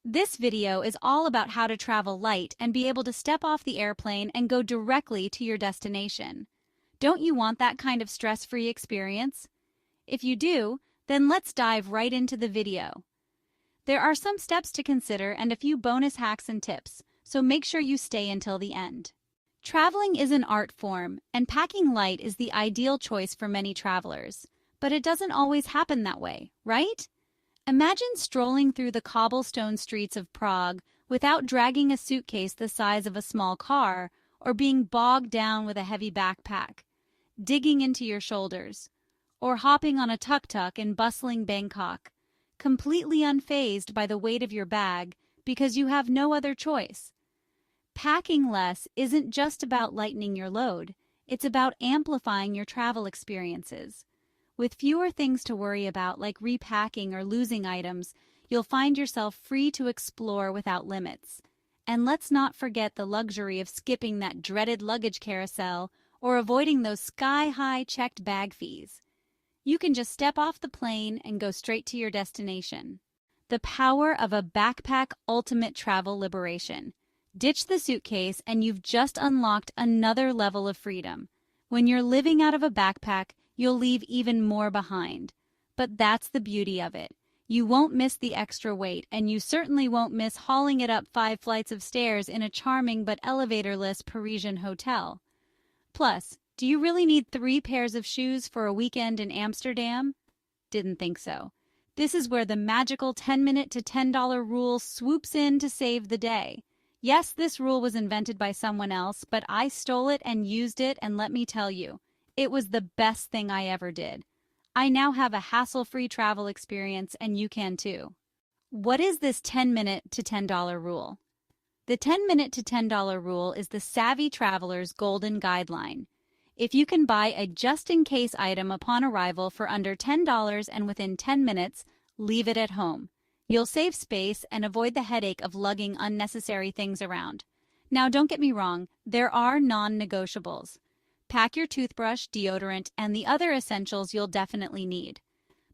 This video is all about how to travel light and be able to step off the airplane and go directly to your destination. Don't you want that kind of stress-free experience? If you do, then let's dive right into the video. There are some steps to consider and a few bonus hacks and tips, so make sure you stay until the end. Traveling is an art form, and packing light is the ideal choice for many travelers. But it doesn't always happen that way, right? Imagine strolling through the cobblestone streets of Prague without dragging a suitcase the size of a small car or being bogged down with a heavy backpack, digging into your shoulders, or hopping on a tuk-tuk in bustling Bangkok, completely unfazed by the weight of your bag because you have no other choice. Packing less isn't just about lightening your load, it's about amplifying your travel experiences. With fewer things to worry about, like repacking or losing items, you'll find yourself free to explore without limits. And let's not forget the luxury of skipping that dreaded luggage carousel or avoiding those sky-high checked bag fees. You can just step off the plane and go straight to your destination. The power of a backpack ultimate travel liberation. Ditch the suitcase and you've just unlocked another level of freedom. When you're living out of a backpack, you'll leave even more behind. But that's the beauty of it. You won't miss the extra weight, and you certainly won't miss hauling it up 5 flights of stairs in a charming but elevator-less Parisian hotel. Plus, do you really need 3 pairs of shoes for a weekend in Amsterdam? Didn't think so. This is where the magical 10-minute to $10 rule swoops in to save the day. Yes, this rule was invented by someone else, but I stole it and used it, and let me tell you, it was the best thing I ever did. I now have a hassle-free travel experience, and you can too. What is this 10-minute to $10 rule? The 10-minute to $10 rule is the savvy traveler's golden guideline. If you can buy a just-in-case item upon arrival for under $10 and within 10 minutes, leave it at home. You'll save space and avoid the headache of lugging unnecessary things around. Now, don't get me wrong, there are non-negotiables. Pack your toothbrush, deodorant, and the other essentials you'll definitely need.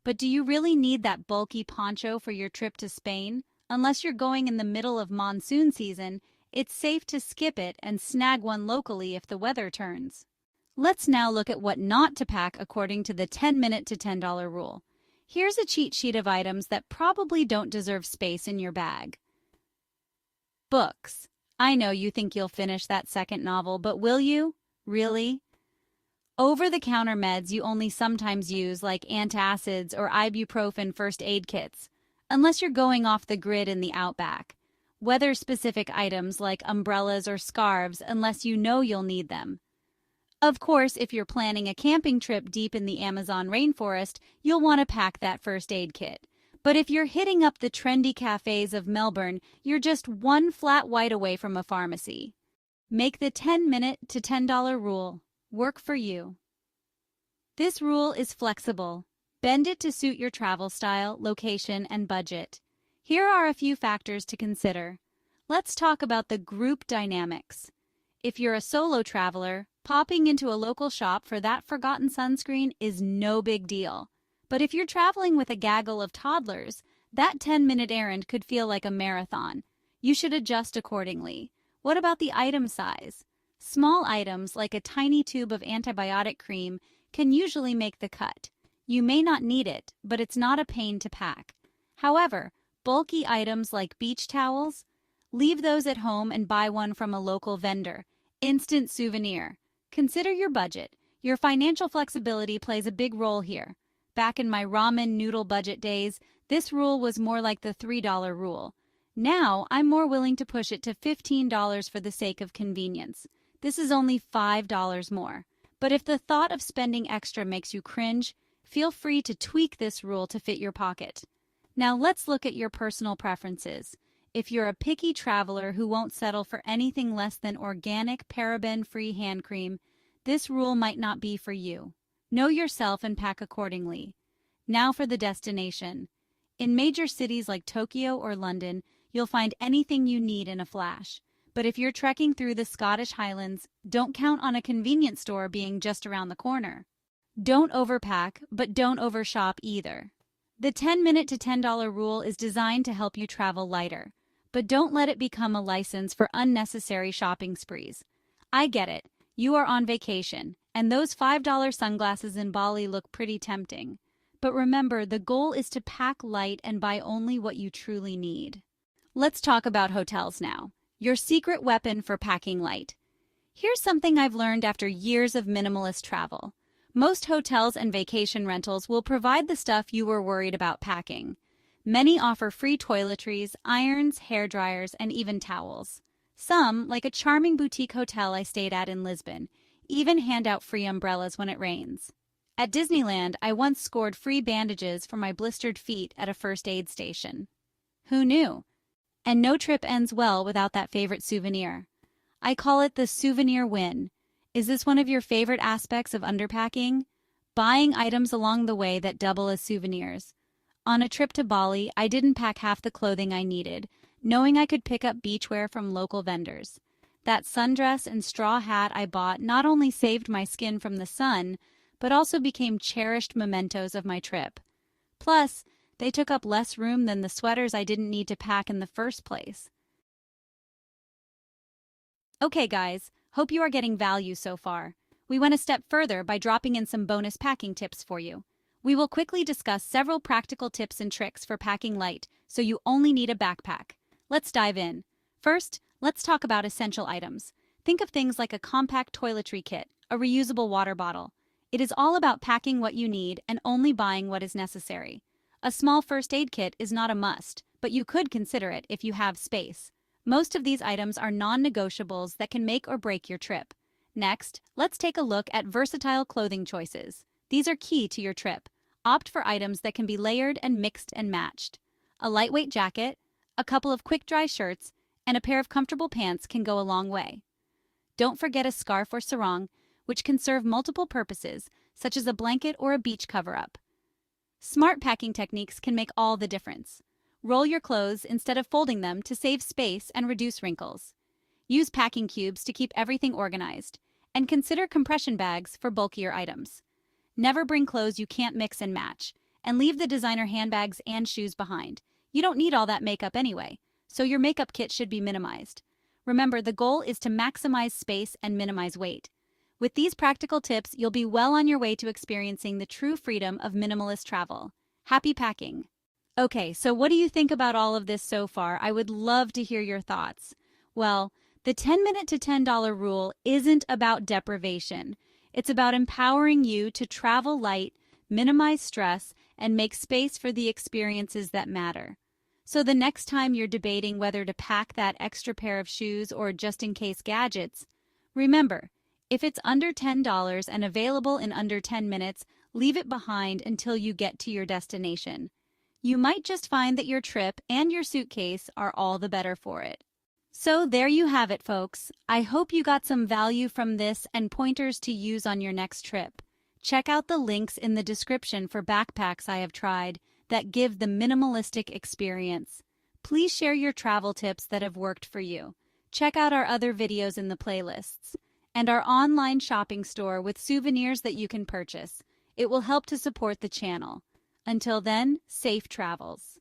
But do you really need that bulky poncho for your trip to Spain? Unless you're going in the middle of monsoon season, it's safe to skip it and snag one locally if the weather turns. Let's now look at what not to pack according to the 10-minute to $10 rule. Here's a cheat sheet of items that probably don't deserve space in your bag. Books. I know you think you'll finish that second novel, but will you? Really? Over-the-counter meds you only sometimes use, like antacids or ibuprofen first aid kits, unless you're going off the grid in the outback. Weather-specific items like umbrellas or scarves, unless you know you'll need them. Of course, if you're planning a camping trip deep in the Amazon rainforest, you'll want to pack that first aid kit. But if you're hitting up the trendy cafes of Melbourne, you're just one flat white away from a pharmacy. Make the 10-minute to $10 rule work for you. This rule is flexible. Bend it to suit your travel style, location, and budget. Here are a few factors to consider. Let's talk about the group dynamics. If you're a solo traveler, popping into a local shop for that forgotten sunscreen is no big deal. But if you're traveling with a gaggle of toddlers, that 10-minute errand could feel like a marathon. You should adjust accordingly. What about the item size? Small items like a tiny tube of antibiotic cream can usually make the cut. You may not need it, but it's not a pain to pack. However, bulky items like beach towels, leave those at home and buy one from a local vendor. Instant souvenir. Consider your budget. Your financial flexibility plays a big role here. Back in my ramen noodle budget days, this rule was more like the $3 rule. Now, I'm more willing to push it to $15 for the sake of convenience. This is only $5 more. But if the thought of spending extra makes you cringe, feel free to tweak this rule to fit your pocket. Now let's look at your personal preferences. If you're a picky traveler who won't settle for anything less than organic, paraben-free hand cream, this rule might not be for you. Know yourself and pack accordingly. Now for the destination. In major cities like Tokyo or London, you'll find anything you need in a flash. But if you're trekking through the Scottish Highlands, don't count on a convenience store being just around the corner. Don't overpack, but don't overshop either. The 10-minute to $10 rule is designed to help you travel lighter, but don't let it become a license for unnecessary shopping sprees. I get it. You are on vacation, and those $5 sunglasses in Bali look pretty tempting. But remember, the goal is to pack light and buy only what you truly need. Let's talk about hotels now. Your secret weapon for packing light. Here's something I've learned after years of minimalist travel. Most hotels and vacation rentals will provide the stuff you were worried about packing. Many offer free toiletries, irons, hair dryers, and even towels. Some, like a charming boutique hotel I stayed at in Lisbon, even hand out free umbrellas when it rains. At Disneyland, I once scored free bandages for my blistered feet at a first aid station. Who knew? And no trip ends well without that favorite souvenir. I call it the Souvenir Win. Is this one of your favorite aspects of underpacking? Buying items along the way that double as souvenirs. On a trip to Bali, I didn't pack half the clothing I needed, knowing I could pick up beachwear from local vendors. That sundress and straw hat I bought not only saved my skin from the sun, but also became cherished mementos of my trip. Plus, they took up less room than the sweaters I didn't need to pack in the first place. Okay, guys, hope you are getting value so far. We went a step further by dropping in some bonus packing tips for you. We will quickly discuss several practical tips and tricks for packing light, so you only need a backpack. Let's dive in. First, let's talk about essential items. Think of things like a compact toiletry kit, a reusable water bottle. It is all about packing what you need and only buying what is necessary. A small first aid kit is not a must, but you could consider it if you have space. Most of these items are non-negotiables that can make or break your trip. Next, let's take a look at versatile clothing choices. These are key to your trip. Opt for items that can be layered and mixed and matched. A lightweight jacket, a couple of quick-dry shirts, and a pair of comfortable pants can go a long way. Don't forget a scarf or sarong, which can serve multiple purposes, such as a blanket or a beach cover-up. Smart packing techniques can make all the difference. Roll your clothes instead of folding them to save space and reduce wrinkles. Use packing cubes to keep everything organized, and consider compression bags for bulkier items. Never bring clothes you can't mix and match, and leave the designer handbags and shoes behind. You don't need all that makeup anyway, so your makeup kit should be minimized. Remember, the goal is to maximize space and minimize weight. With these practical tips, you'll be well on your way to experiencing the true freedom of minimalist travel. Happy packing! Okay, so what do you think about all of this so far? I would love to hear your thoughts. Well, the 10-minute to $10 rule isn't about deprivation. It's about empowering you to travel light, minimize stress, and make space for the experiences that matter. So the next time you're debating whether to pack that extra pair of shoes or just-in-case gadgets, remember, if it's under $10 and available in under 10 minutes, leave it behind until you get to your destination. You might just find that your trip and your suitcase are all the better for it. So there you have it, folks. I hope you got some value from this and pointers to use on your next trip. Check out the links in the description for backpacks I have tried that give the minimalistic experience. Please share your travel tips that have worked for you. Check out our other videos in the playlists and our online shopping store with souvenirs that you can purchase. It will help to support the channel. Until then, safe travels.